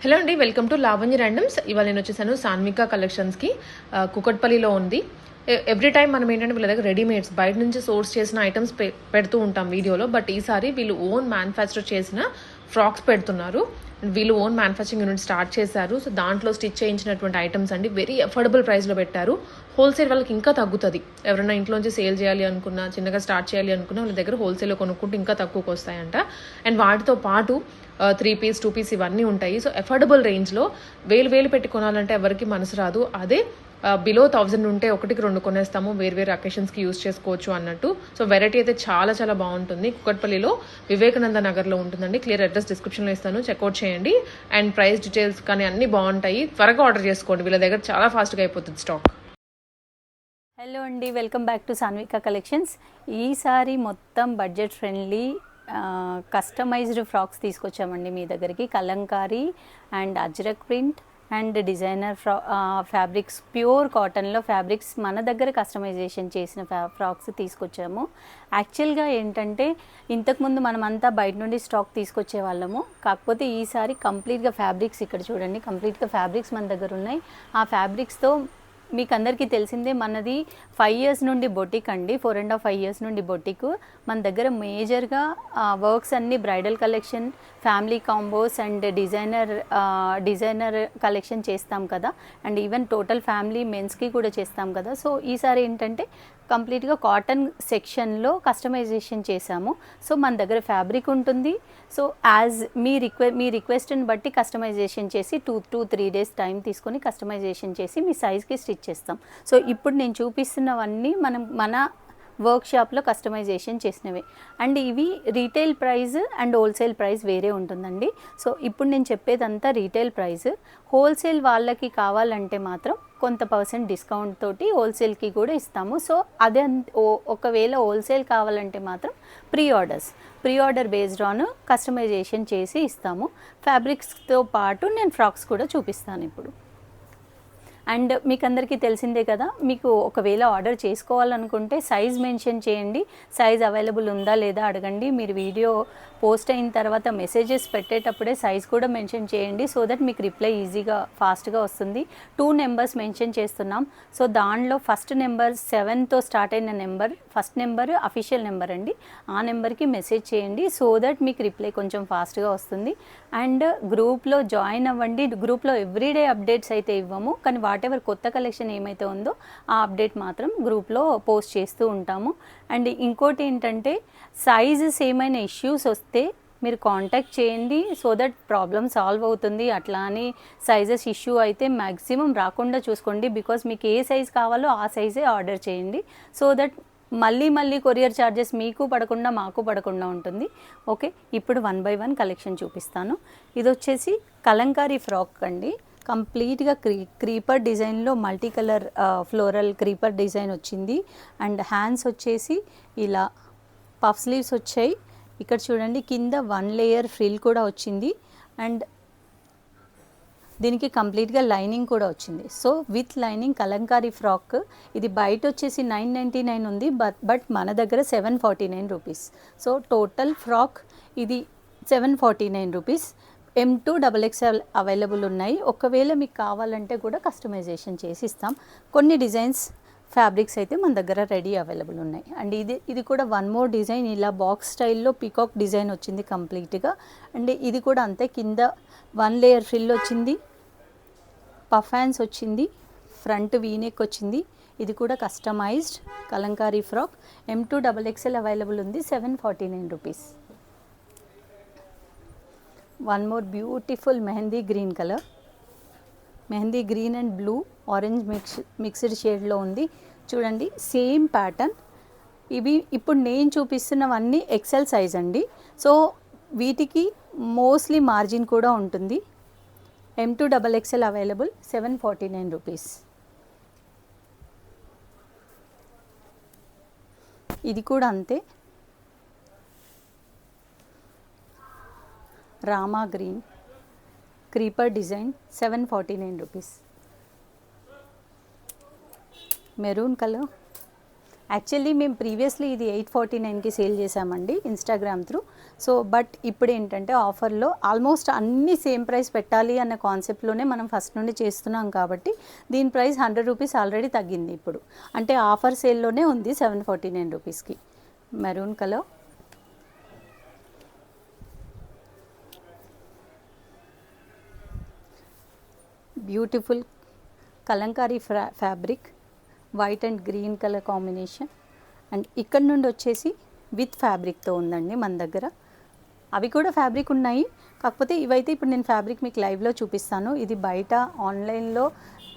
Hello అండి, welcome to Lavanya randoms. ఇవాళ నేను వచ్చేసాను సాన్విక కలెక్షన్స్కి. కుకట్పల్లిలో ఉంది. ఎవ్రీ టైం మనం ఏంటంటే వీళ్ళ దగ్గర రెడీమేడ్స్ బయట నుంచి సోర్స్ చేసిన ఐటమ్స్ పెడుతూ ఉంటాం వీడియోలో. బట్ ఈసారి వీళ్ళు ఓన్ మ్యానుఫ్యాక్చర్ చేసిన ఫ్రాక్స్ పెడుతున్నారు. వీళ్ళు ఓన్ మ్యానుఫ్యాక్చరింగ్ యూనిట్ స్టార్ట్ చేశారు. సో దాంట్లో స్టిచ్ చేయించినటువంటి ఐటమ్స్ అండి వెరీ అఫోర్డబుల్ ప్రైస్లో పెట్టారు. హోల్సేల్ వాళ్ళకి ఇంకా తగ్గుతుంది. ఎవరైనా ఇంట్లోంచి సేల్ చేయాలి అనుకున్నా, చిన్నగా స్టార్ట్ చేయాలి అనుకున్నా వాళ్ళ దగ్గర హోల్సేల్లో కొనుక్కుంటే ఇంకా తక్కువకి వస్తాయంట. అండ్ వాటితో పాటు 3 పీస్ 2 పీస్ ఇవన్నీ ఉంటాయి. సో అఫోర్డబుల్ రేంజ్లో వేలు పెట్టి కొనాలంటే ఎవరికి మనసు రాదు. అదే బిలో 1000 ఉంటే 1-2 కొనేస్తాము, వేరు అకేషన్స్కి యూజ్ చేసుకోవచ్చు అన్నట్టు. సో వెరైటీ అయితే చాలా చాలా బాగుంటుంది. కుకట్పల్లిలో వివేకానంద నగర్లో ఉంటుందండి. క్లియర్ అడ్రస్ డిస్క్రిప్షన్లో ఇస్తాను, చెక్అవుట్ చేయండి. అండ్ ప్రైస్ డీటెయిల్స్ కానీ అన్నీ బాగుంటాయి. త్వరగా ఆర్డర్ చేసుకోండి, వీళ్ళ దగ్గర చాలా ఫాస్ట్గా అయిపోతుంది స్టాక్. హలో అండి, welcome back to Sanvika collections. ఈసారి మొత్తం బడ్జెట్ ఫ్రెండ్లీ కస్టమైజ్డ్ ఫ్రాక్స్ తీసుకొచ్చామండి మీ దగ్గరికి. Kalamkari and Ajrak print and designer fabrics, pure కాటన్లో ఫ్యాబ్రిక్స్ మన దగ్గర కస్టమైజేషన్ చేసిన ఫ్రాక్స్ తీసుకొచ్చాము. యాక్చువల్గా ఏంటంటే ఇంతకుముందు మనమంతా బయట నుండి స్టాక్ తీసుకొచ్చే వాళ్ళము. కాకపోతే ఈసారి కంప్లీట్గా ఫ్యాబ్రిక్స్ ఇక్కడ చూడండి, కంప్లీట్గా ఫ్యాబ్రిక్స్ మన దగ్గర ఉన్నాయి. ఆ ఫ్యాబ్రిక్స్తో మీకు అందరికీ తెలిసిందే మనది 5 years నుండి బొటిక్ అండి, 4.5 years నుండి బొటిక్. మన దగ్గర మేజర్గా వర్క్స్ అన్నీ bridal collection, family combos and designer collection చేస్తాం కదా. అండ్ ఈవెన్ టోటల్ ఫ్యామిలీ మెన్స్కి కూడా చేస్తాం కదా. సో ఈసారి ఏంటంటే కంప్లీట్గా కాటన్ సెక్షన్లో కస్టమైజేషన్ చేశాము. సో మన దగ్గర ఫ్యాబ్రిక్ ఉంటుంది. సో యాజ్ మీ రిక్వెస్ట్ని బట్టి కస్టమైజేషన్ చేసి 2 to 3 days టైం తీసుకొని కస్టమైజేషన్ చేసి మీ సైజ్కి స్టిచ్ చేస్తాం. సో ఇప్పుడు నేను చూపిస్తున్నవన్నీ మన వర్క్షాప్లో కస్టమైజేషన్ చేసినవే. అండ్ ఇవి retail price and wholesale price వేరే ఉంటుందండి. సో ఇప్పుడు నేను చెప్పేదంతా రీటైల్ ప్రైస్. హోల్సేల్ వాళ్ళకి కావాలంటే మాత్రం కొంత % డిస్కౌంట్ తోటి హోల్సేల్కి కూడా ఇస్తాము. సో అదే ఒకవేళ హోల్సేల్ కావాలంటే మాత్రం pre order based on customisation చేసి ఇస్తాము. ఫ్యాబ్రిక్స్తో పాటు నేను ఫ్రాక్స్ కూడా చూపిస్తాను ఇప్పుడు. అండ్ మీకు అందరికీ తెలిసిందే కదా, మీకు ఒకవేళ ఆర్డర్ చేసుకోవాలనుకుంటే సైజ్ మెన్షన్ చేయండి, సైజ్ అవైలబుల్ ఉందా లేదా అడగండి. మీరు వీడియో పోస్ట్ అయిన తర్వాత మెసేజెస్ పెట్టేటప్పుడే సైజ్ కూడా మెన్షన్ చేయండి. సో దట్ మీకు రిప్లై ఈజీగా ఫాస్ట్గా వస్తుంది. 2 నెంబర్స్ మెన్షన్ చేస్తున్నాం. సో దానిలో ఫస్ట్ నెంబర్ 7తో స్టార్ట్ అయిన number, first number official number అండి. ఆ నెంబర్కి మెసేజ్ చేయండి. సో దట్ మీకు రిప్లై కొంచెం ఫాస్ట్గా వస్తుంది. అండ్ గ్రూప్లో జాయిన్ అవ్వండి. గ్రూప్లో ఎవ్రీడే అప్డేట్స్ అయితే ఇవ్వము, కానీ వాటెవర్ కొత్త కలెక్షన్ ఏమైతే ఉందో ఆ అప్డేట్ మాత్రం గ్రూప్లో పోస్ట్ చేస్తూ ఉంటాము. అండ్ ఇంకోటి ఏంటంటే సైజెస్ ఏమైనా ఇష్యూస్ వస్తే మీరు కాంటాక్ట్ చేయండి. సో దట్ ప్రాబ్లమ్ సాల్వ్ అవుతుంది. అట్లా అని సైజెస్ ఇష్యూ అయితే మ్యాక్సిమం రాకుండా చూసుకోండి. బికాస్ మీకు ఏ సైజ్ కావాలో ఆ సైజే ఆర్డర్ చేయండి. సో దట్ మళ్ళీ కొరియర్ ఛార్జెస్ మీకు పడకుండా మాకు పడకుండా ఉంటుంది. ఓకే, ఇప్పుడు 1 by 1 కలెక్షన్ చూపిస్తాను. ఇది వచ్చేసి కలంకారీ ఫ్రాక్ అండి. కంప్లీట్గా క్రీపర్ డిజైన్లో multi colour floral creeper design వచ్చింది. అండ్ హ్యాండ్స్ వచ్చేసి ఇలా పఫ్ స్లీవ్స్ వచ్చాయి. ఇక్కడ చూడండి, కింద 1 layer ఫ్రిల్ కూడా వచ్చింది. అండ్ దీనికి కంప్లీట్గా లైనింగ్ కూడా వచ్చింది. So with lining Kalamkari frock. ఇది బయట వచ్చేసి 999 ఉంది, బట్ మన దగ్గర 749 రూపీస్. సో టోటల్ ఫ్రాక్ ఇది 749 రూపీస్. M2 XXL అవైలబుల్ ఉన్నాయి. ఒకవేళ మీకు కావాలంటే కూడా కస్టమైజేషన్ చేసి ఇస్తాం. కొన్ని డిజైన్స్ ఫ్యాబ్రిక్స్ అయితే మన దగ్గర రెడీ అవైలబుల్ ఉన్నాయి. అండ్ ఇది కూడా 1 more డిజైన్, ఇలా బాక్స్ స్టైల్లో పీకాక్ డిజైన్ వచ్చింది కంప్లీట్గా. అండ్ ఇది కూడా అంతే, కింద 1 layer ఫ్రిల్ వచ్చింది, పఫ్ హ్యాండ్స్ వచ్చింది, ఫ్రంట్ వీనెక్ వచ్చింది. ఇది కూడా customised Kalamkari frock. M2 XXL available ఉంది, 749 rupees. 1 more beautiful mehndi green colour, mehndi green and blue orange mixed షేడ్లో ఉంది. చూడండి, సేమ్ ప్యాటర్న్. ఇవి ఇప్పుడు నేను చూపిస్తున్నవన్నీ ఎక్సెల్ సైజ్ అండి. సో వీటికి మోస్ట్లీ మార్జిన్ కూడా ఉంటుంది. M2 XXL available, 749 rupees. ఇది కూడా అంతే, Rama green creeper design, 749 rupees. Maroon colour, actually మేము ప్రీవియస్లీ ఇది 849కి సేల్ చేసామండి ఇన్స్టాగ్రామ్ త్రూ. సో బట్ ఇప్పుడు ఏంటంటే ఆఫర్లో ఆల్మోస్ట్ అన్ని సేమ్ ప్రైస్ పెట్టాలి అన్న కాన్సెప్ట్లోనే మనం ఫస్ట్ నుండి చేస్తున్నాం కాబట్టి దీని ప్రైస్ 100 రూపీస్ ఆల్రెడీ తగ్గింది ఇప్పుడు. అంటే ఆఫర్ సేల్లోనే ఉంది 749 రూపీస్కి. Maroon colour, beautiful Kalamkari fabric, white and green colour combination. And ఇక్కడ నుండి వచ్చేసి విత్ ఫ్యాబ్రిక్తో ఉందండి మన దగ్గర. అవి కూడా ఫ్యాబ్రిక్ ఉన్నాయి, కాకపోతే ఇవైతే ఇప్పుడు నేను ఫ్యాబ్రిక్ మీకు లైవ్లో చూపిస్తాను. ఇది బయట ఆన్లైన్లో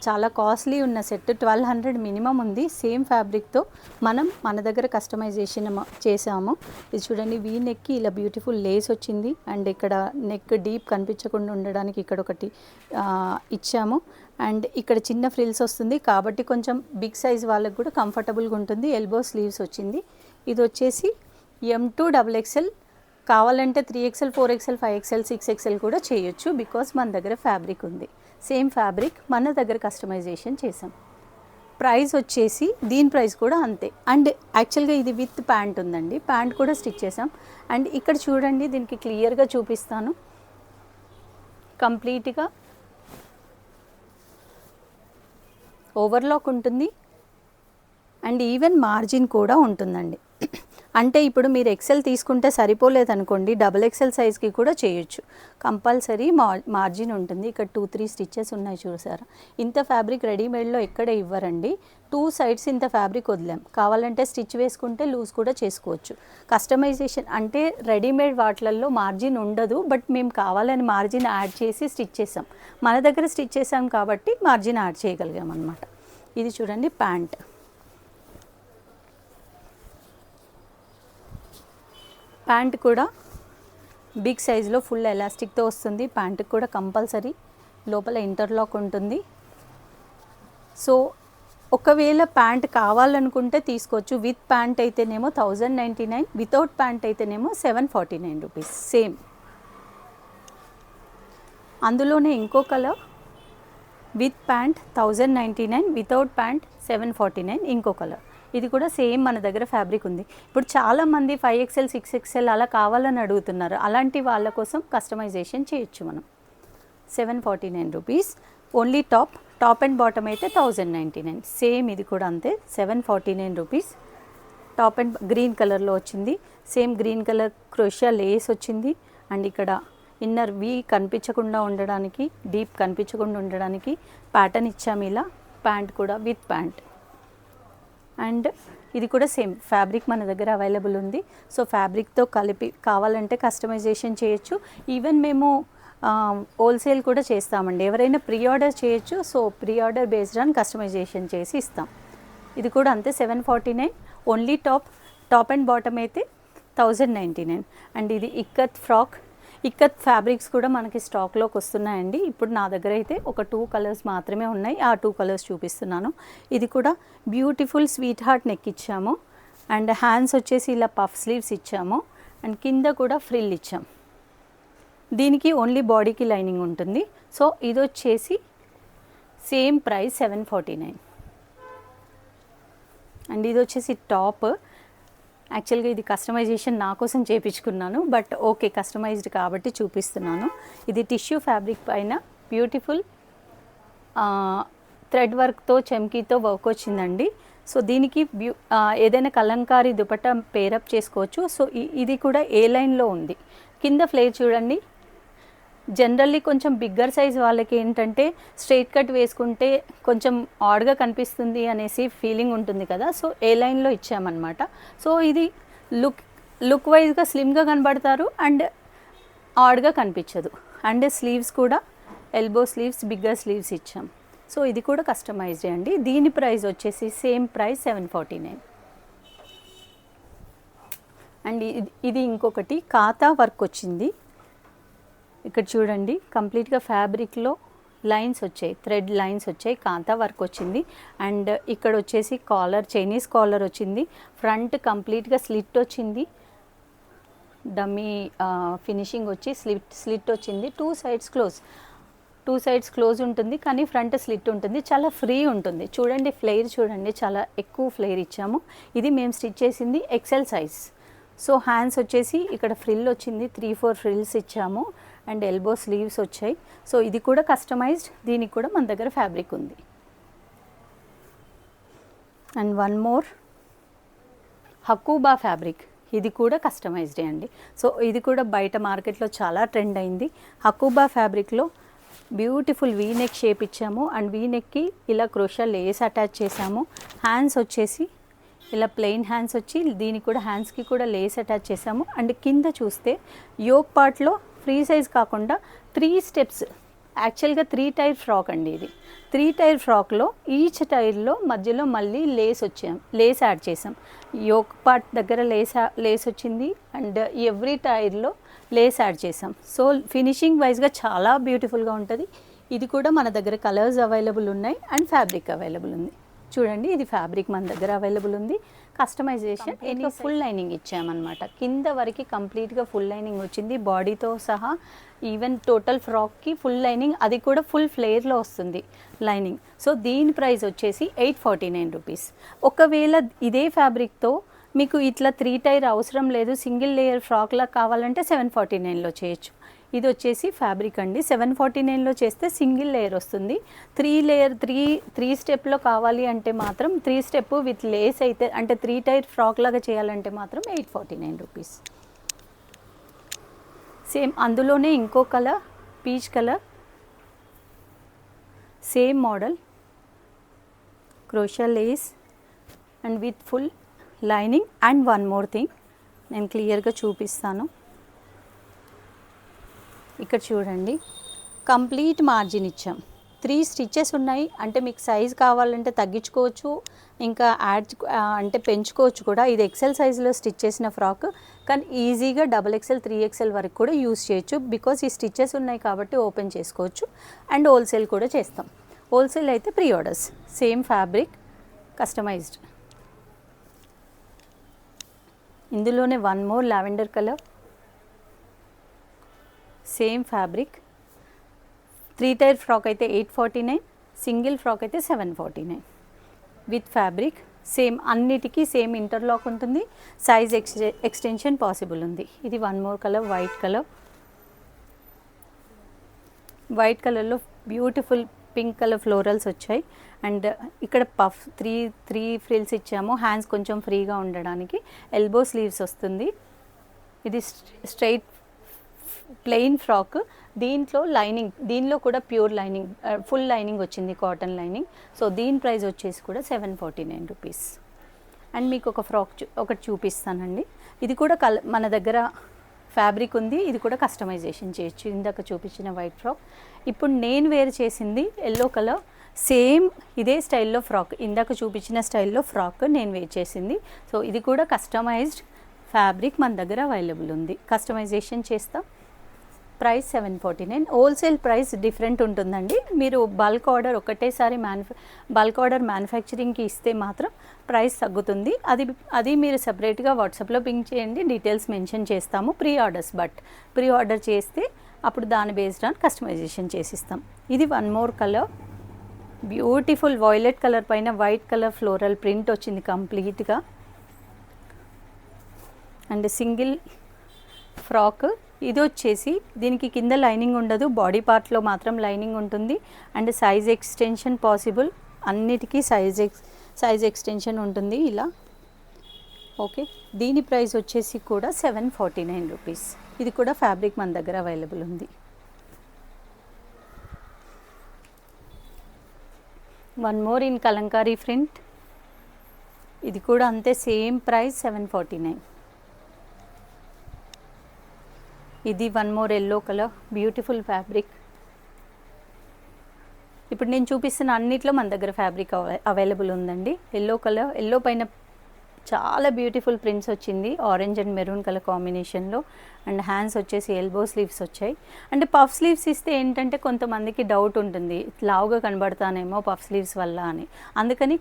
చాలా కాస్ట్లీ ఉన్న సెట్ 1200 మినిమం ఉంది. సేమ్ ఫ్యాబ్రిక్తో మనం మన దగ్గర కస్టమైజేషన్ చేసాము. ఇది చూడండి, వీ నెక్కి ఇలా బ్యూటిఫుల్ లేస్ వచ్చింది. అండ్ ఇక్కడ నెక్ డీప్ కనిపించకుండా ఉండడానికి ఇక్కడ ఒకటి ఇచ్చాము. అండ్ ఇక్కడ చిన్న ఫ్రిల్స్ వస్తుంది కాబట్టి కొంచెం బిగ్ సైజ్ వాళ్ళకి కూడా కంఫర్టబుల్గా ఉంటుంది. ఎల్బో స్లీవ్స్ వచ్చింది. ఇది వచ్చేసి M2 XXL, కావాలంటే 3XL 4XL 5XL 6XL కూడా చేయొచ్చు, బికాస్ మన దగ్గర ఫ్యాబ్రిక్ ఉంది. సేమ్ ఫ్యాబ్రిక్ మన దగ్గర కస్టమైజేషన్ చేసాం. ప్రైస్ వచ్చేసి దీని ప్రైస్ కూడా అంతే. అండ్ యాక్చువల్గా ఇది విత్ ప్యాంట్ ఉందండి, ప్యాంట్ కూడా స్టిచ్ చేసాం. అండ్ ఇక్కడ చూడండి, దీనికి క్లియర్గా చూపిస్తాను. కంప్లీట్గా ఓవర్లాక్ ఉంటుంది అండ్ ఈవెన్ మార్జిన్ కూడా ఉంటుందండి. అంటే ఇప్పుడు మీరు ఎక్సెల్ తీసుకుంటే సరిపోలేదనుకోండి, XXL సైజ్కి కూడా చేయొచ్చు. కంపల్సరీ మార్జిన్ ఉంటుంది. ఇక్కడ 2-3 స్టిచ్చెస్ ఉన్నాయి చూసారా. ఇంత ఫ్యాబ్రిక్ రెడీమేడ్లో ఎక్కడ ఇవ్వరండి. 2 సైడ్స్ ఇంత ఫ్యాబ్రిక్ వదిలాం. కావాలంటే స్టిచ్ వేసుకుంటే లూజ్ కూడా చేసుకోవచ్చు. కస్టమైజేషన్ అంటే రెడీమేడ్ వాటిలలో మార్జిన్ ఉండదు, బట్ మేము కావాలని మార్జిన్ యాడ్ చేసి స్టిచ్ చేసాం. మన దగ్గర స్టిచ్ చేసాం కాబట్టి మార్జిన్ యాడ్ చేయగలిగాం అనమాట. ఇది చూడండి ప్యాంట్. ప్యాంట్ కూడా బిగ్ సైజులో ఫుల్ ఎలాస్టిక్తో వస్తుంది. ప్యాంటుకి కూడా కంపల్సరీ లోపల ఇంటర్లాక్ ఉంటుంది. సో ఒకవేళ ప్యాంట్ కావాలనుకుంటే తీసుకోవచ్చు. విత్ ప్యాంట్ అయితేనేమో 1099, వితౌట్ ప్యాంట్ అయితేనేమో 749 రూపీస్ సేమ్. అందులోనే ఇంకో colour, with pant 1099, without pant 749 ఇంకో కలర్. ఇది కూడా సేమ్ మన దగ్గర ఫ్యాబ్రిక్ ఉంది. ఇప్పుడు చాలామంది 5XL 6XL అలా కావాలని అడుగుతున్నారు. అలాంటి వాళ్ళ కోసం కస్టమైజేషన్ చేయొచ్చు మనం. 749 rupees only. Top and bottom అయితే 1099 సేమ్. ఇది కూడా అంతే 749 రూపీస్. టాప్ అండ్ గ్రీన్ కలర్లో వచ్చింది. సేమ్ గ్రీన్ కలర్ క్రోషియా లేస్ వచ్చింది. అండ్ ఇక్కడ ఇన్నర్ వీ కనిపించకుండా ఉండడానికి, డీప్ కనిపించకుండా ఉండడానికి ప్యాటర్న్ ఇచ్చాము ఇలా. ప్యాంట్ కూడా విత్ ప్యాంట్. అండ్ ఇది కూడా సేమ్ ఫ్యాబ్రిక్ మన దగ్గర అవైలబుల్ ఉంది. సో ఫ్యాబ్రిక్తో కలిపి కావాలంటే కస్టమైజేషన్ చేయొచ్చు. ఈవెన్ మేము హోల్సేల్ కూడా చేస్తామండి. ఎవరైనా ప్రీ ఆర్డర్ చేయొచ్చు. So pre order based on customisation చేసి ఇస్తాం. ఇది కూడా అంతే 749 ఓన్లీ. టాప్ అండ్ బాటమ్ అయితే 1099. అండ్ ఇది ఇక్కత్ ఫ్రాక్. ఇక్కత్ ఫ్యాబ్రిక్స్ కూడా మనకి స్టాక్లోకి వస్తున్నాయండి. ఇప్పుడు నా దగ్గర అయితే ఒక 2 కలర్స్ మాత్రమే ఉన్నాయి. ఆ 2 కలర్స్ చూపిస్తున్నాను. ఇది కూడా బ్యూటిఫుల్ స్వీట్ హార్ట్ నెక్ ఇచ్చాము. అండ్ హ్యాండ్స్ వచ్చేసి ఇలా పఫ్ స్లీవ్స్ ఇచ్చాము. అండ్ కింద కూడా ఫ్రిల్ ఇచ్చాం. దీనికి ఓన్లీ బాడీకి లైనింగ్ ఉంటుంది. సో ఇది వచ్చేసి సేమ్ ప్రైస్ 749. అండ్ ఇది వచ్చేసి టాప్. యాక్చువల్గా ఇది కస్టమైజేషన్ నా కోసం చేయించుకున్నాను, బట్ ఓకే కస్టమైజ్డ్ కాబట్టి చూపిస్తున్నాను. ఇది టిష్యూ ఫ్యాబ్రిక్ పైన బ్యూటిఫుల్ థ్రెడ్ వర్క్తో చమ్కీతో వర్క్ వచ్చిందండి. సో దీనికి ఏదైనా కలంకారీ దుపట్టా పేరప్ చేసుకోవచ్చు. సో ఇది కూడా ఏ లైన్లో ఉంది. కింద ఫ్లేర్ చూడండి. జనరల్లీ కొంచెం బిగ్గర్ సైజ్ వాళ్ళకి ఏంటంటే స్ట్రైట్ కట్ వేసుకుంటే కొంచెం ఆడ్గా కనిపిస్తుంది అనేసి ఫీలింగ్ ఉంటుంది కదా. సో ఏ లైన్లో ఇచ్చామన్నమాట. సో ఇది లుక్ వైజ్గా స్లిమ్గా కనబడతారు అండ్ ఆడ్గా కనిపించదు. అండ్ స్లీవ్స్ కూడా ఎల్బో స్లీవ్స్, బిగ్గర్ స్లీవ్స్ ఇచ్చాం. సో ఇది కూడా కస్టమైజ్డ్ అండి. దీని ప్రైస్ వచ్చేసి సేమ్ ప్రైస్ 749. అండ్ ఇది ఇంకొకటి కాతా వర్క్ వచ్చింది. ఇక్కడ చూడండి కంప్లీట్గా ఫ్యాబ్రిక్లో లైన్స్ వచ్చాయి, థ్రెడ్ లైన్స్ వచ్చాయి, కాంతా వర్క్ వచ్చింది. అండ్ ఇక్కడ వచ్చేసి కాలర్, చైనీస్ కాలర్ వచ్చింది. ఫ్రంట్ కంప్లీట్గా స్లిట్ వచ్చింది. డమ్మీ ఫినిషింగ్ వచ్చి స్లిట్ వచ్చింది. 2 సైడ్స్ క్లోజ్. 2 సైడ్స్ క్లోజ్ ఉంటుంది, కానీ ఫ్రంట్ స్లిట్ ఉంటుంది. చాలా ఫ్రీ ఉంటుంది. చూడండి ఫ్లేర్ చూడండి, చాలా ఎక్కువ ఫ్లేర్ ఇచ్చాము. ఇది మేము స్టిచ్ చేసింది ఎక్సెల్ సైజ్. సో హ్యాండ్స్ వచ్చేసి ఇక్కడ ఫ్రిల్ వచ్చింది, 3-4 ఫ్రిల్స్ ఇచ్చాము అండ్ ఎల్బో స్లీవ్స్ వచ్చాయి. సో ఇది కూడా కస్టమైజ్డ్, దీనికి కూడా మన దగ్గర ఫ్యాబ్రిక్ ఉంది. అండ్ వన్ మోర్ హకూబా ఫ్యాబ్రిక్, ఇది కూడా కస్టమైజ్డే అండి. సో ఇది కూడా బయట మార్కెట్లో చాలా ట్రెండ్ అయింది. హకూబా ఫ్యాబ్రిక్లో బ్యూటిఫుల్ వీ నెక్ షేప్ ఇచ్చాము అండ్ వీ నెక్కి ఇలా క్రోషా లేస్ అటాచ్ చేసాము. హ్యాండ్స్ వచ్చేసి ఇలా ప్లెయిన్ హ్యాండ్స్ వచ్చి దీనికి కూడా హ్యాండ్స్కి కూడా లేస్ అటాచ్ చేసాము. అండ్ కింద చూస్తే యోక్ పార్ట్లో ఫ్రీ సైజ్ కాకుండా 3 స్టెప్స్, యాక్చువల్గా 3 టైర్ ఫ్రాక్ అండి ఇది. 3 టైర్ ఫ్రాక్లో ఈచ్ టైర్లో మధ్యలో మళ్ళీ లేస్ యాడ్ చేసాం. యోక్ పార్ట్ దగ్గర లేస్ వచ్చింది అండ్ ఎవ్రీ టైర్లో లేస్ యాడ్ చేసాం. సో ఫినిషింగ్ వైజ్గా చాలా బ్యూటిఫుల్గా ఉంటుంది. ఇది కూడా మన దగ్గర కలర్స్ అవైలబుల్ ఉన్నాయి అండ్ ఫ్యాబ్రిక్ అవైలబుల్ ఉంది. చూడండి ఇది ఫ్యాబ్రిక్ మన దగ్గర అవైలబుల్ ఉంది. కస్టమైజేషన్ ఇంకా ఫుల్ లైనింగ్ ఇచ్చామన్నమాట. కింద వరకు కంప్లీట్గా ఫుల్ లైనింగ్ వచ్చింది, బాడీతో సహా. ఈవెన్ టోటల్ ఫ్రాక్కి ఫుల్ లైనింగ్, అది కూడా ఫుల్ ఫ్లేర్లో వస్తుంది లైనింగ్. సో దీని ప్రైస్ వచ్చేసి 849 రూపీస్. ఒకవేళ ఇదే ఫ్యాబ్రిక్తో మీకు ఇట్లా 3 టైర్ అవసరం లేదు, సింగిల్ లేయర్ ఫ్రాక్లా కావాలంటే 749లో చేయొచ్చు. ఇది వచ్చేసి ఫ్యాబ్రిక్ అండి. 749లో చేస్తే సింగిల్ లేయర్ వస్తుంది. 3 లేయర్ 3 స్టెప్లో కావాలి అంటే మాత్రం 3 స్టెప్ విత్ లేస్ అయితే, అంటే 3 టైర్ ఫ్రాక్ లాగా చేయాలంటే మాత్రం 849 రూపీస్. సేమ్ అందులోనే ఇంకో colour peach colour, same model, crochet Lay's and with full lining. And one more thing నేను క్లియర్గా చూపిస్తాను. ఇక్కడ చూడండి కంప్లీట్ మార్జిన్ ఇచ్చాం. 3 స్టిచెస్ ఉన్నాయి, అంటే మీకు సైజ్ కావాలంటే తగ్గించుకోవచ్చు, ఇంకా అంటే పెంచుకోవచ్చు కూడా. ఇది ఎక్సెల్ సైజులో స్టిచ్ చేసిన ఫ్రాక్, కానీ ఈజీగా XXL 3XL వరకు కూడా యూస్ చేయొచ్చు. బికాస్ ఈ స్టిచెస్ ఉన్నాయి కాబట్టి ఓపెన్ చేసుకోవచ్చు. అండ్ హోల్సేల్ కూడా చేస్తాం. హోల్సేల్ అయితే pre orders. Same fabric customized. ఇందులోనే one more lavender colour, same fabric. 3 tier frock అయితే 849, సింగిల్ ఫ్రాక్ అయితే 749 విత్ ఫ్యాబ్రిక్. సేమ్ అన్నిటికీ సేమ్ ఇంటర్లాక్ ఉంటుంది, సైజ్ ఎక్స్టెన్షన్ పాసిబుల్ ఉంది. ఇది one more colour, white colour. White కలర్లో బ్యూటిఫుల్ పింక్ కలర్ ఫ్లోరల్స్ వచ్చాయి. And ఇక్కడ పఫ్ 3 ఫ్రిల్స్ ఇచ్చాము, హ్యాండ్స్ కొంచెం ఫ్రీగా ఉండడానికి. ఎల్బో స్లీవ్స్ వస్తుంది. ఇది స్ట్రైట్ ప్లెయిన్ ఫ్రాక్, దీంట్లో లైనింగ్, దీనిలో కూడా ప్యూర్ లైనింగ్, ఫుల్ లైనింగ్ వచ్చింది, కాటన్ లైనింగ్. సో దీని ప్రైస్ వచ్చేసి కూడా 749 రూపీస్. అండ్ మీకు ఒక ఫ్రాక్ ఒకటి చూపిస్తానండి. ఇది కూడా మన దగ్గర ఫ్యాబ్రిక్ ఉంది, ఇది కూడా కస్టమైజేషన్ చేయొచ్చు. ఇందాక చూపించిన వైట్ ఫ్రాక్, ఇప్పుడు నేను వేర్ చేసింది ఎల్లో కలర్, సేమ్ ఇదే స్టైల్లో ఫ్రాక్, ఇందాక చూపించిన స్టైల్లో ఫ్రాక్ నేను వేర్ చేసింది. సో ఇది కూడా కస్టమైజ్డ్ ఫ్యాబ్రిక్ మన దగ్గర అవైలబుల్ ఉంది. కస్టమైజేషన్ చేస్తాం. ప్రైస్ 749. హోల్సేల్ ప్రైస్ డిఫరెంట్ ఉంటుందండి. మీరు బల్క్ ఆర్డర్ ఒకటేసారి బల్క్ ఆర్డర్ మ్యానుఫ్యాక్చరింగ్కి ఇస్తే మాత్రం ప్రైస్ తగ్గుతుంది. అది మీరు సపరేట్గా వాట్సాప్లో పింక్ చేయండి, డీటెయిల్స్ మెన్షన్ చేస్తాము. Pre orders, but pre order చేస్తే అప్పుడు దాని బేస్డ్ ఆన్ కస్టమైజేషన్ చేసిస్తాం. ఇది one more colour, beautiful violet colour పైన వైట్ కలర్ ఫ్లోరల్ ప్రింట్ వచ్చింది కంప్లీట్గా. And single frock. ఇది వచ్చేసి దీనికి కింద లైనింగ్ ఉండదు, బాడీ పార్ట్లో మాత్రం లైనింగ్ ఉంటుంది. అండ్ సైజ్ ఎక్స్టెన్షన్ పాసిబుల్, అన్నిటికీ సైజ్ ఎక్స్టెన్షన్ ఉంటుంది ఇలా. ఓకే, దీని ప్రైస్ వచ్చేసి కూడా 749 రూపీస్. ఇది కూడా ఫ్యాబ్రిక్ మన దగ్గర అవైలబుల్ ఉంది. One more in Kalamkari print, ఇది కూడా అంతే, సేమ్ ప్రైస్ 749. ఇది one more yellow colour, beautiful fabric. ఇప్పుడు నేను చూపిస్తున్న అన్నిట్లో మన దగ్గర ఫ్యాబ్రిక్ అవైలబుల్ ఉందండి. ఎల్లో కలర్, ఎల్లో పైన చాలా బ్యూటిఫుల్ ప్రింట్స్ వచ్చింది, ఆరెంజ్ అండ్ మెరూన్ కలర్ కాంబినేషన్లో. అండ్ హ్యాండ్స్ వచ్చేసి ఎల్బో స్లీవ్స్ వచ్చాయి. అంటే పఫ్ స్లీవ్స్ ఇస్తే ఏంటంటే కొంతమందికి డౌట్ ఉంటుంది, లావుగా కనబడతానేమో పఫ్ స్లీవ్స్ వల్ల అని. అందుకని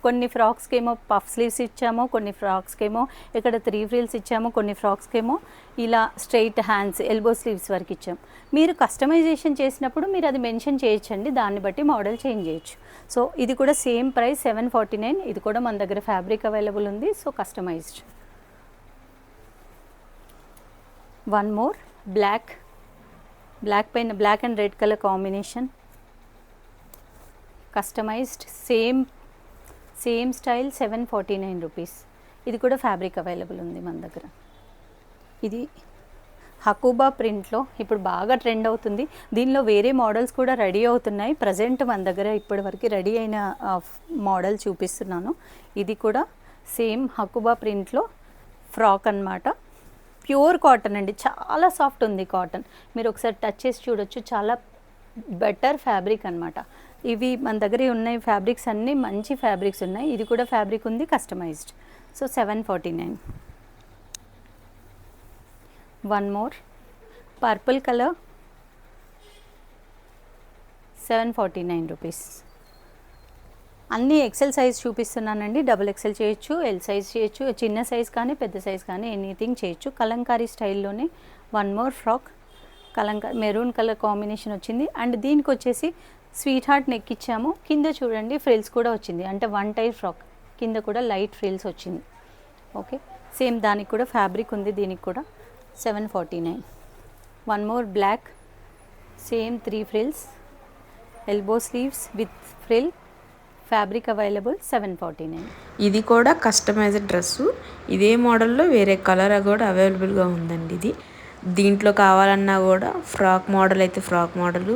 కొన్ని ఫ్రాక్స్కి ఏమో పఫ్ స్లీవ్స్ ఇచ్చాము, కొన్ని ఫ్రాక్స్కి ఏమో ఇక్కడ 3 ఫ్రిల్స్ ఇచ్చాము, కొన్ని ఫ్రాక్స్కి ఏమో ఇలా స్ట్రైట్ హ్యాండ్స్ ఎల్బో స్లీవ్స్ వరకు ఇచ్చాము. మీరు కస్టమైజేషన్ చేసినప్పుడు మీరు అది మెన్షన్ చేయొచ్చండి, దాన్ని బట్టి మోడల్ చేంజ్ చేయొచ్చు. సో ఇది కూడా సేమ్ ప్రైస్ 749. ఇది కూడా మన దగ్గర ఫ్యాబ్రిక్ అవైలబుల్ ఉంది. So customized. One more black పైన black and red colour combination, customized same style 749 rupees. ఇది కూడా ఫ్యాబ్రిక్ అవైలబుల్ ఉంది మన దగ్గర. ఇది హకూబా ప్రింట్లో ఇప్పుడు బాగా ట్రెండ్ అవుతుంది. దీనిలో వేరే మోడల్స్ కూడా రెడీ అవుతున్నాయి. ప్రజెంట్ మన దగ్గర ఇప్పటి వరకు రెడీ అయిన మోడల్ చూపిస్తున్నాను. ఇది కూడా సేమ్ హకూబా ప్రింట్లో ఫ్రాక్ అన్నమాట. ప్యూర్ కాటన్ అండి, చాలా సాఫ్ట్ ఉంది కాటన్. మీరు ఒకసారి టచ్ చేసి చూడొచ్చు, చాలా బెటర్ ఫ్యాబ్రిక్ అన్నమాట. ఇవి మన దగ్గర ఉన్నాయి ఫ్యాబ్రిక్స్ అన్నీ మంచి ఫ్యాబ్రిక్స్ ఉన్నాయి. ఇది కూడా ఫ్యాబ్రిక్ ఉంది, customized. So 749. One more purple colour 749 rupees. అన్నీ ఎక్సెల్ సైజ్ చూపిస్తున్నానండి. XXL చేయొచ్చు, ఎల్ సైజ్ చేయొచ్చు, చిన్న సైజ్ కానీ పెద్ద సైజ్ కానీ ఎనీథింగ్ చేయొచ్చు. కలంకారీ స్టైల్లోనే one more frock, maroon colour combination వచ్చింది. అండ్ దీనికి వచ్చేసి స్వీట్ హార్ట్ నెక్ ఇచ్చాము. కింద చూడండి ఫ్రిల్స్ కూడా వచ్చింది, అంటే వన్ టైప్ ఫ్రాక్, కింద కూడా లైట్ ఫ్రిల్స్ వచ్చింది. ఓకే, సేమ్ దానికి కూడా ఫ్యాబ్రిక్ ఉంది. దీనికి కూడా 749. One more black, same 3 frills, elbow sleeves with frill, fabric available 749. ఇది కూడా కస్టమైజ్డ్ డ్రెస్సు. ఇదే మోడల్లో వేరే కలర్ కూడా అవైలబుల్గా ఉందండి. ఇది దీంట్లో కావాలన్నా కూడా ఫ్రాక్ మోడల్ అయితే ఫ్రాక్ మోడలు,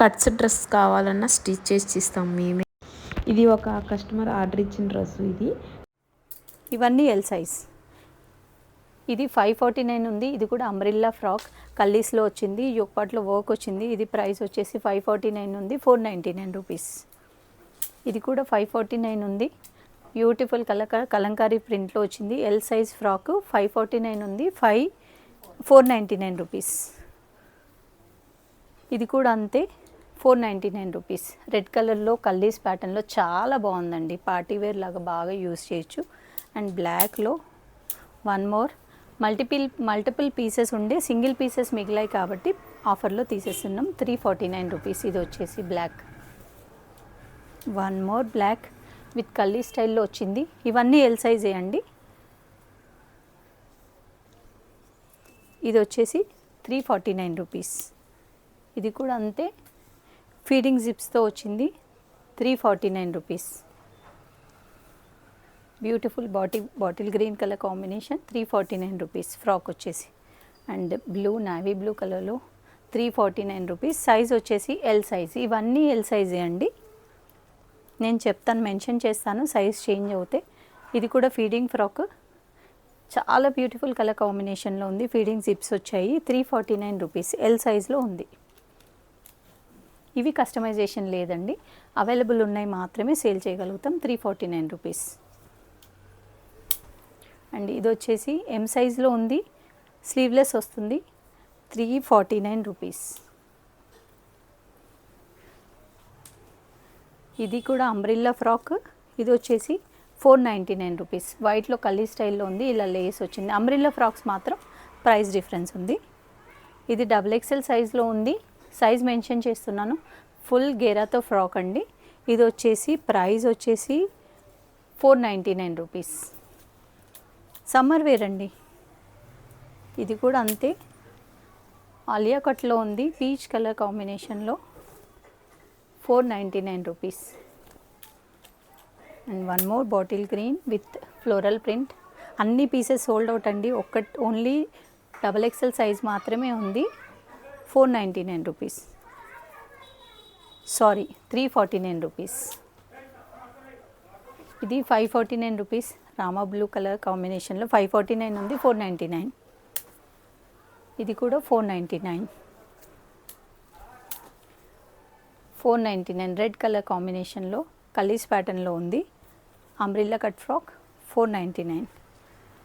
కట్స్ డ్రెస్ కావాలన్నా స్టిచ్ చేసి ఇస్తాం మేమే. ఇది ఒక కస్టమర్ ఆర్డర్ ఇచ్చిన డ్రెస్సు. ఇవన్నీ ఎల్ సైజ్. ఇది 549 ఉంది. ఇది కూడా అంబ్రిల్లా ఫ్రాక్, కల్లీస్లో వచ్చింది, యోక్పాట్లో వర్క్ వచ్చింది. ఇది ప్రైస్ వచ్చేసి 549 ఉంది, 499 రూపీస్. ఇది కూడా 549 ఉంది. బ్యూటిఫుల్ కలంకారీ ప్రింట్లో వచ్చింది. ఎల్ సైజ్ ఫ్రాక్ 549 ఉంది, 499 రూపీస్. ఇది కూడా అంతే, 499 రూపీస్. రెడ్ కలర్లో కల్లీస్ ప్యాటర్న్లో చాలా బాగుందండి. పార్టీ వేర్ లాగా బాగా యూస్ చేయొచ్చు. అండ్ బ్లాక్లో వన్ మోర్ మల్టిపుల్ పీసెస్ ఉండే సింగిల్ పీసెస్ మిగిలాయి కాబట్టి ఆఫర్లో తీసేస్తున్నాం. 349 రూపీస్. ఇది వచ్చేసి black. One more black with కల్లీ స్టైల్లో వచ్చింది. ఇవన్నీ ఎల్ సైజే అండి. ఇది వచ్చేసి 349 రూపీస్. ఇది కూడా అంతే, ఫీడింగ్ జిప్స్తో వచ్చింది, 349 rupees. Beautiful bottle green colour combination, 349 rupees. Frock వచ్చేసి అండ్ నావీ బ్లూ కలర్లో 349 రూపీస్. సైజ్ వచ్చేసి ఎల్ సైజ్. ఇవన్నీ ఎల్ సైజే అండి. నేను చెప్తాను, మెన్షన్ చేస్తాను సైజ్ చేంజ్ అవుతే. ఇది కూడా ఫీడింగ్ ఫ్రాక్, చాలా బ్యూటిఫుల్ కలర్ కాంబినేషన్లో ఉంది. ఫీడింగ్ జిప్స్ వచ్చాయి, 349 రూపీస్. ఎల్ సైజ్లో ఉంది. ఇవి కస్టమైజేషన్ లేదండి, అవైలబుల్ ఉన్నాయి మాత్రమే సేల్ చేయగలుగుతాం. 349 రూపీస్. అండ్ ఇది వచ్చేసి ఎం సైజ్లో ఉంది, స్లీవ్లెస్ వస్తుంది, 349 రూపీస్. ఇది కూడా అంబ్రిల్లా ఫ్రాక్. ఇది వచ్చేసి 499 రూపీస్. వైట్లో కల్లీ స్టైల్లో ఉంది, ఇలా లేస్ వచ్చింది. అంబ్రిల్లా ఫ్రాక్స్ మాత్రం ప్రైస్ డిఫరెన్స్ ఉంది. ఇది XXL సైజ్లో ఉంది, సైజ్ మెన్షన్ చేస్తున్నాను. ఫుల్ గేరాతో ఫ్రాక్ అండి. ఇది వచ్చేసి ప్రైస్ వచ్చేసి 499 రూపీస్. సమ్మర్ వేర్ అండి. ఇది కూడా అంతే, ఆలియా కట్లో ఉంది, పీచ్ కలర్ కాంబినేషన్లో, 499 rupees. And one more bottle green with floral print. అన్ని పీసెస్ సోల్డ్ అవుట్ అండి, ఓన్లీ XXL సైజ్ మాత్రమే ఉంది, 499 రూపీస్. Sorry, 349 rupees. ఇది 549 రూపీస్. రామా బ్లూ కలర్ కాంబినేషన్లో 549 ఉంది, 499. ఇది కూడా 499. 499 రెడ్ కలర్ కాంబినేషన్లో కలీస్ ప్యాటర్న్లో ఉంది. Umbrella cut frock, 499.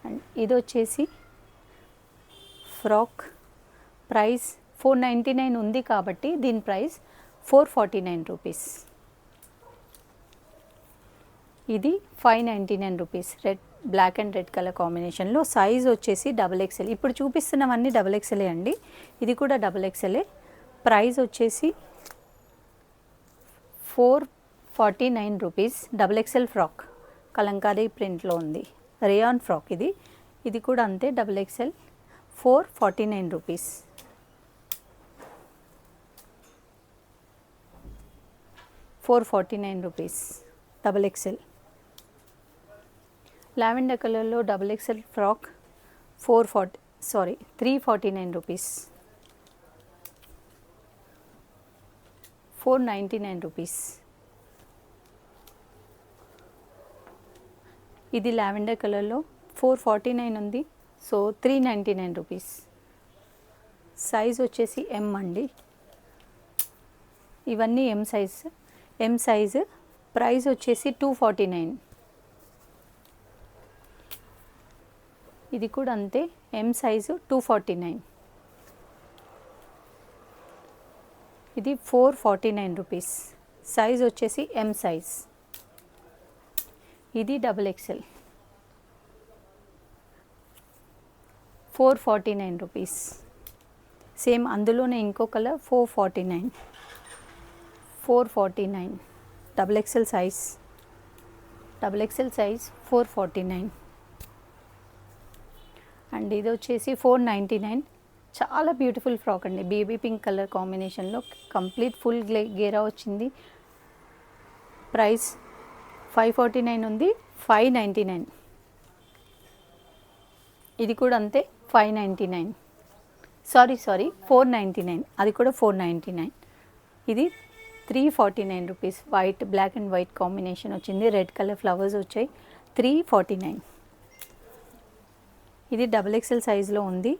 అండ్ ఇది వచ్చేసి ఫ్రాక్ ప్రైస్ 499 ఉంది కాబట్టి దీని ప్రైస్ 449 రూపీస్. ఇది 599 rupees. Black and red colour కాంబినేషన్లో. సైజ్ వచ్చేసి XXL. ఇప్పుడు చూపిస్తున్నవన్నీ XXL అండి. ఇది కూడా XXL. ప్రైస్ వచ్చేసి 449 రూపీస్. XXL ఫ్రాక్ కలంకారీ ప్రింట్లో ఉంది. రేయాన్ ఫ్రాక్ ఇది. ఇది కూడా అంతే XXL. 449 rupees. 449 rupees XXL. Lavender కలర్లో XXL ఫ్రాక్ 349 రూపీస్. 499 రూపీస్. ఇది లావెండర్ కలర్లో 449 ఉంది. So 399 rupees. సైజ్ వచ్చేసి M అండి. ఇవన్నీ M సైజ్. ప్రైస్ వచ్చేసి 249. ఇది కూడా అంతే M సైజు 249. ఇది 449 రూపీస్. సైజ్ వచ్చేసి M సైజ్. ఇది XXL. 449 రూపీస్. సేమ్ అందులోనే ఇంకో colour 449. 449 XXL size. XXL size 449. And ఇది వచ్చేసి 499. చాలా బ్యూటిఫుల్ ఫ్రాక్ అండి. బేబీ పింక్ కలర్ కాంబినేషన్లో కంప్లీట్ ఫుల్ గేరా వచ్చింది. ప్రైస్ 549 ఉంది. 599. ఇది కూడా అంతే 599. సారీ 499. అది కూడా 499. ఇది 349 rupees. Black and white combination వచ్చింది. రెడ్ కలర్ ఫ్లవర్స్ వచ్చాయి. 349. ఇది XXL సైజులో ఉంది.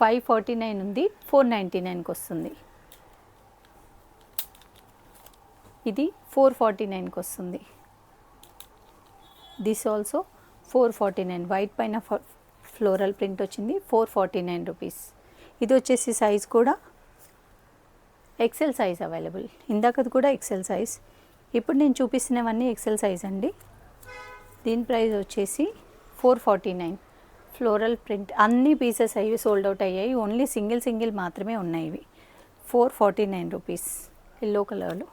549 ఉంది. 499కి వస్తుంది. ఇది 449కి వస్తుంది. This also 449. వైట్ పైన ఫ్లోరల్ ప్రింట్ వచ్చింది. 449 రూపీస్. ఇది వచ్చేసి సైజ్ కూడా XL సైజ్ అవైలబుల్. ఇందాకది కూడా XL సైజ్. ఇప్పుడు నేను చూపిస్తున్నవన్నీ XL సైజ్ అండి. దీని ప్రైస్ వచ్చేసి 449. ఫ్లోరల్ ప్రింట్ అన్ని పీసెస్ అవి సోల్డ్ అవుట్ అయ్యాయి. ఓన్లీ సింగిల్ మాత్రమే ఉన్నాయి ఇవి. 449 రూపీస్ ఎల్లో కలర్లో.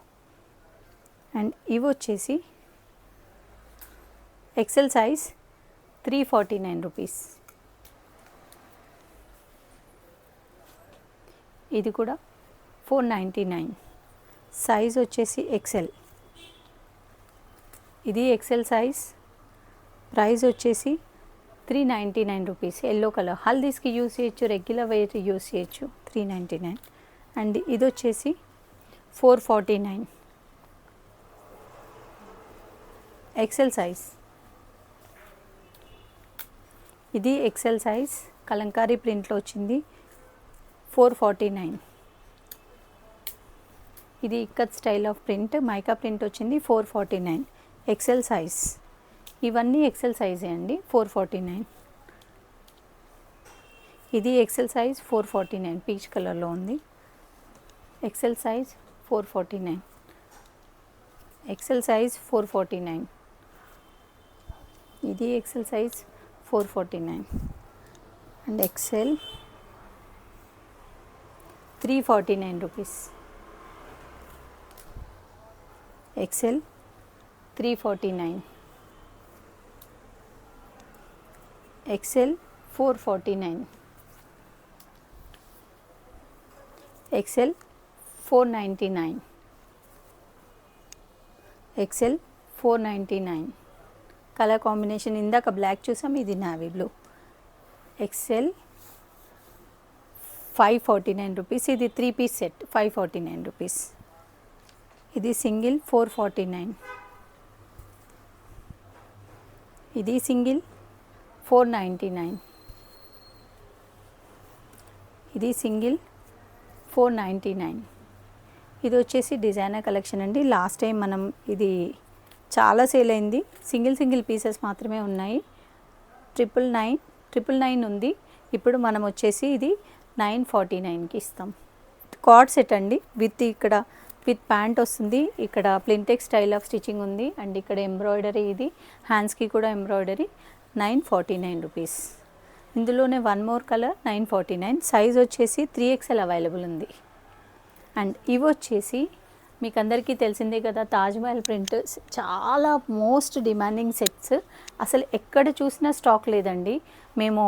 అండ్ ఇవి వచ్చేసి XL సైజ్ 349 రూపీస్. ఇది కూడా 499. సైజ్ వచ్చేసి XL. ఇది XL సైజ్. ప్రైస్ వచ్చేసి 399 రూపీస్. ఎల్లో కలర్ హల్దీస్కి యూస్ చేయొచ్చు, రెగ్యులర్ వేర్ యూస్ చేయొచ్చు. 399. అండ్ ఇది వచ్చేసి 449. XL size. ఇది XL సైజ్ కలంకారీ ప్రింట్లో వచ్చింది. 449. ఇది ikat style of print mica print వచ్చింది. 449. XL size. ఇవన్నీ XL సైజే అండి. 449. ఇది XL సైజ్ 449. పీచ్ కలర్లో ఉంది. XL size 449. XL size 449. ఇది XL size 449. And XL 349 rupees. XL 349. XL 449. XL 499. XL 499. Colour combination ఇందాక బ్లాక్ చూసాం, ఇది నావీ బ్లూ. XL 549 rupees. ఇది 3 పీస్ సెట్ 549 రూపీస్. ఇది సింగిల్ 449. ఇది సింగిల్ 499. ఇది సింగిల్ 499. ఇది వచ్చేసి డిజైనర్ కలెక్షన్ అండి. లాస్ట్ టైం మనం ఇది చాలా సేల్ అయింది. సింగిల్ పీసెస్ మాత్రమే ఉన్నాయి. 999 ఉంది. ఇప్పుడు మనం వచ్చేసి ఇది 949కి ఇస్తాం. కార్డ్ సెట్ అండి విత్ ఇక్కడ విత్ ప్యాంట్ వస్తుంది. ఇక్కడ ప్లింటెక్స్ స్టైల్ ఆఫ్ స్టిచ్చింగ్ ఉంది అండ్ ఇక్కడ ఎంబ్రాయిడరీ, ఇది హ్యాండ్స్కి కూడా ఎంబ్రాయిడరీ. 949 రూపీస్. ఇందులోనే వన్ మోర్ కలర్ 949. సైజ్ వచ్చేసి 3XL అవైలబుల్ ఉంది. అండ్ ఇవి వచ్చేసి మీకు అందరికీ తెలిసిందే కదా, తాజ్మహల్ ప్రింట్ చాలా మోస్ట్ డిమాండింగ్ సెట్స్. అసలు ఎక్కడ చూసినా స్టాక్ లేదండి. మేము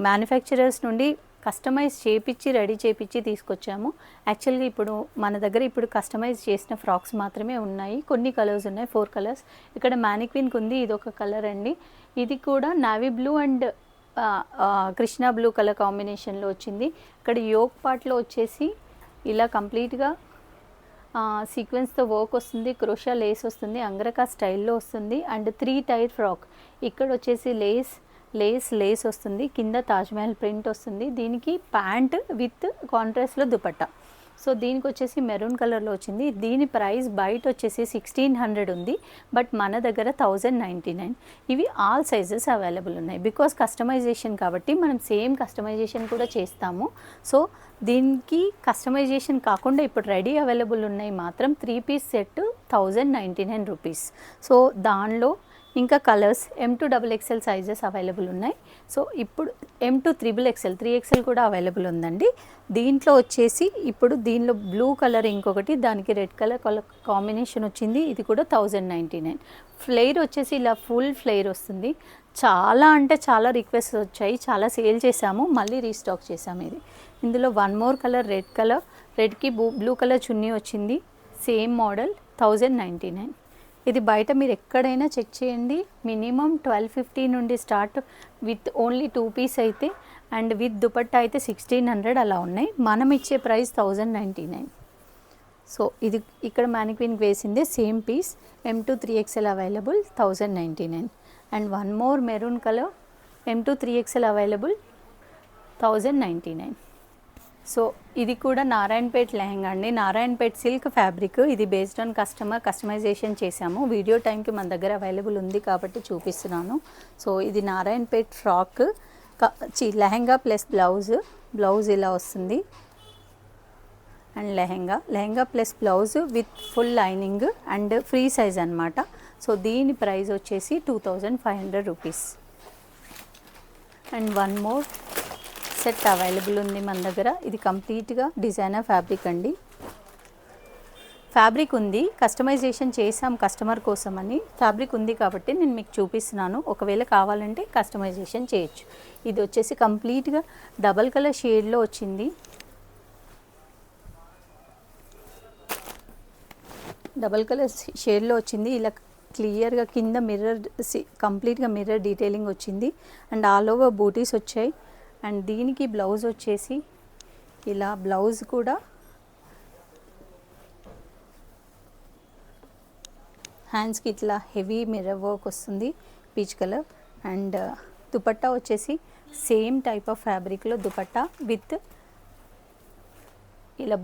మ్యానుఫ్యాక్చరర్స్ నుండి కస్టమైజ్ చేపించి రెడీ చేపించి తీసుకొచ్చాము. యాక్చువల్గా ఇప్పుడు మన దగ్గర ఇప్పుడు కస్టమైజ్ చేసిన ఫ్రాక్స్ మాత్రమే ఉన్నాయి. కొన్ని కలర్స్ ఉన్నాయి, 4 కలర్స్. ఇక్కడ మ్యానిక్విన్కి ఉంది, ఇది ఒక కలర్ అండి. ఇది కూడా navy blue and Krishna blue colour కాంబినేషన్లో వచ్చింది. ఇక్కడ యోక్ పార్ట్లో వచ్చేసి ఇలా కంప్లీట్గా సీక్వెన్స్తో వర్క్ వస్తుంది, క్రోషా లేస్ వస్తుంది, అంగరకా స్టైల్లో వస్తుంది అండ్ 3 టైర్ ఫ్రాక్. ఇక్కడ వచ్చేసి లేస్ వస్తుంది, కింద తాజ్మహల్ ప్రింట్ వస్తుంది. దీనికి ప్యాంట్ విత్ కాంట్రాస్ట్లో దుపట్టా. సో దీనికి వచ్చేసి మెరూన్ కలర్లో వచ్చింది. దీని ప్రైస్ బయట వచ్చేసి 1600 ఉంది, బట్ మన దగ్గర 1099. ఇవి ఆల్ సైజెస్ అవైలబుల్ ఉన్నాయి. బికాస్ కస్టమైజేషన్ కాబట్టి మనం సేమ్ కస్టమైజేషన్ కూడా చేస్తాము. సో దీనికి కస్టమైజేషన్ కాకుండా ఇప్పుడు రెడీ అవైలబుల్ ఉన్నాయి మాత్రం 3 పీస్ సెట్ 1099 రూపీస్. సో దానిలో ఇంకా కలర్స్ M2XXL సైజెస్ అవైలబుల్ ఉన్నాయి. సో ఇప్పుడు M2XXL 3XL కూడా అవైలబుల్ ఉందండి. దీంట్లో వచ్చేసి ఇప్పుడు దీనిలో బ్లూ కలర్ ఇంకొకటి, దానికి రెడ్ కలర్ కాంబినేషన్ వచ్చింది. ఇది కూడా 1099. ఫ్లేర్ వచ్చేసి ఇలా ఫుల్ ఫ్లేర్ వస్తుంది. చాలా అంటే చాలా రిక్వెస్ట్ వచ్చాయి, చాలా సేల్ చేసాము, మళ్ళీ రీస్టాక్ చేసాము. ఇందులో one more colour, red colour, రెడ్కి బ్లూ కలర్ చున్నీ వచ్చింది. Same model 1099. ఇది బయట మీరు ఎక్కడైనా చెక్ చేయండి, మినిమం 1250 నుండి స్టార్ట్ విత్ ఓన్లీ 2 పీస్ అయితే, అండ్ విత్ దుపట్టా అయితే 1600 అలా ఉన్నాయి. మనం ఇచ్చే ప్రైస్ 1099. సో ఇది ఇక్కడ మ్యానిక్విన్కి వేసిందే same piece. M2XXL available 1099. And one more maroon colour M2XXL available 1099. So ఇది కూడా నారాయణపేట్ లెహంగా అండి. Narayanpet silk fabric. ఇది బేస్డ్ ఆన్ కస్టమైజేషన్ చేసాము. వీడియో టైంకి మన దగ్గర అవైలబుల్ ఉంది కాబట్టి చూపిస్తున్నాను. సో ఇది Narayanpet frock, lehenga plus blouse ఇలా వస్తుంది. And lehenga plus blouse with full lining and free size అనమాట. సో దీని ప్రైస్ వచ్చేసి 2500 rupees. And one more set available ఉంది మన దగ్గర. ఇది కంప్లీట్గా డిజైనర్ ఫ్యాబ్రిక్ అండి. ఫ్యాబ్రిక్ ఉంది, కస్టమైజేషన్ చేసాం కస్టమర్ కోసం అని. ఫ్యాబ్రిక్ ఉంది కాబట్టి నేను మీకు చూపిస్తున్నాను. ఒకవేళ కావాలంటే కస్టమైజేషన్ చేయొచ్చు. ఇది వచ్చేసి కంప్లీట్గా డబల్ కలర్ షేడ్లో వచ్చింది. ఇలా క్లియర్గా కింద కంప్లీట్గా మిర్రర్ డీటెయిలింగ్ వచ్చింది అండ్ ఆల్ ఓవర్ బూటీస్ వచ్చాయి. అండ్ దీనికి బ్లౌజ్ వచ్చేసి ఇలా, బ్లౌజ్ కూడా హ్యాండ్స్కి ఇట్లా హెవీ మిర్రర్ వర్క్ వస్తుంది, పీచ్ కలర్. అండ్ దుపట్టా వచ్చేసి సేమ్ టైప్ ఆఫ్ ఫ్యాబ్రిక్లో దుపట్టా విత్ ఇలా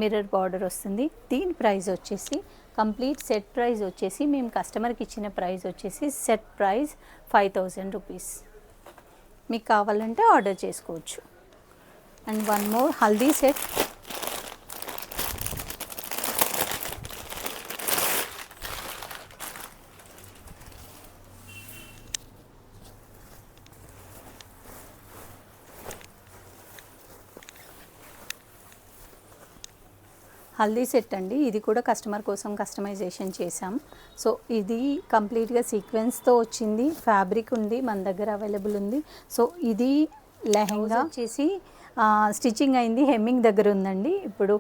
మిర్రర్ బార్డర్ వస్తుంది. దీని ప్రైస్ వచ్చేసి కంప్లీట్ సెట్ ప్రైస్ వచ్చేసి మేము కస్టమర్కి ఇచ్చిన ప్రైస్ వచ్చేసి సెట్ ప్రైస్ 5000 రూపీస్. మీకు కావాలంటే ఆర్డర్ చేసుకోవచ్చు. And one more haldi set. Haldi set అండి. ఇది కూడా కస్టమర్ కోసం కస్టమైజేషన్ చేసాం. సో ఇది కంప్లీట్గా సీక్వెన్స్తో వచ్చింది. ఫ్యాబ్రిక్ ఉంది మన దగ్గర అవైలబుల్ ఉంది. సో ఇది లెహంగా వచ్చేసి స్టిచ్చింగ్ అయింది, హెమ్మింగ్ దగ్గర ఉందండి ఇప్పుడు.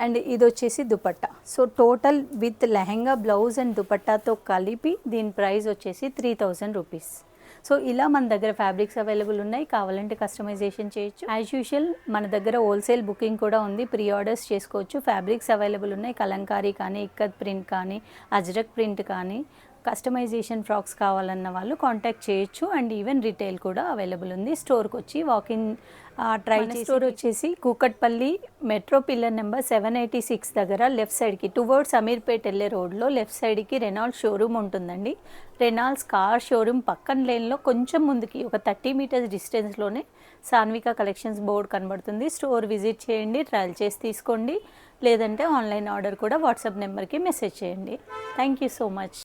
అండ్ ఇది వచ్చేసి dupatta. So total with lehenga, blouse and దుపట్టాతో కలిపి దీని ప్రైస్ వచ్చేసి 3000 రూపీస్. సో ఇలా మన దగ్గర ఫ్యాబ్రిక్స్ అవైలబుల్ ఉన్నాయి, కావాలంటే కస్టమైజేషన్ చేయొచ్చు. యాజ్ యూజువల్ మన దగ్గర హోల్సేల్ బుకింగ్ కూడా ఉంది, ప్రీ ఆర్డర్స్ చేసుకోవచ్చు. ఫ్యాబ్రిక్స్ అవైలబుల్ ఉన్నాయి, కలంకారీ కానీ, ఇక్కత్ ప్రింట్ కానీ, అజ్రక్ ప్రింట్ కానీ, కస్టమైజేషన్ ఫ్రాక్స్ కావాలన్న వాళ్ళు కాంటాక్ట్ చేయొచ్చు. అండ్ ఈవెన్ రిటైల్ కూడా అవైలబుల్ ఉంది. స్టోర్కి వచ్చి వాకింగ్ ట్రై చేసి. స్టోర్ వచ్చేసి కూకట్పల్లి మెట్రో పిల్లర్ నెంబర్ 786 దగ్గర లెఫ్ట్ సైడ్కి టువర్డ్స్ అమీర్పేట్ వెళ్ళే రోడ్లో లెఫ్ట్ సైడ్కి రెనాల్డ్ షోరూమ్ ఉంటుందండి. రెనాల్డ్స్ కార్ షోరూమ్ పక్కన లేన్లో కొంచెం ముందుకి ఒక 30 మీటర్స్ డిస్టెన్స్లోనే సాన్విక కలెక్షన్స్ బోర్డు కనబడుతుంది. స్టోర్ విజిట్ చేయండి, ట్రయల్ చేసి తీసుకోండి. లేదంటే ఆన్లైన్ ఆర్డర్ కూడా వాట్సాప్ నెంబర్కి మెసేజ్ చేయండి. Thank you so much.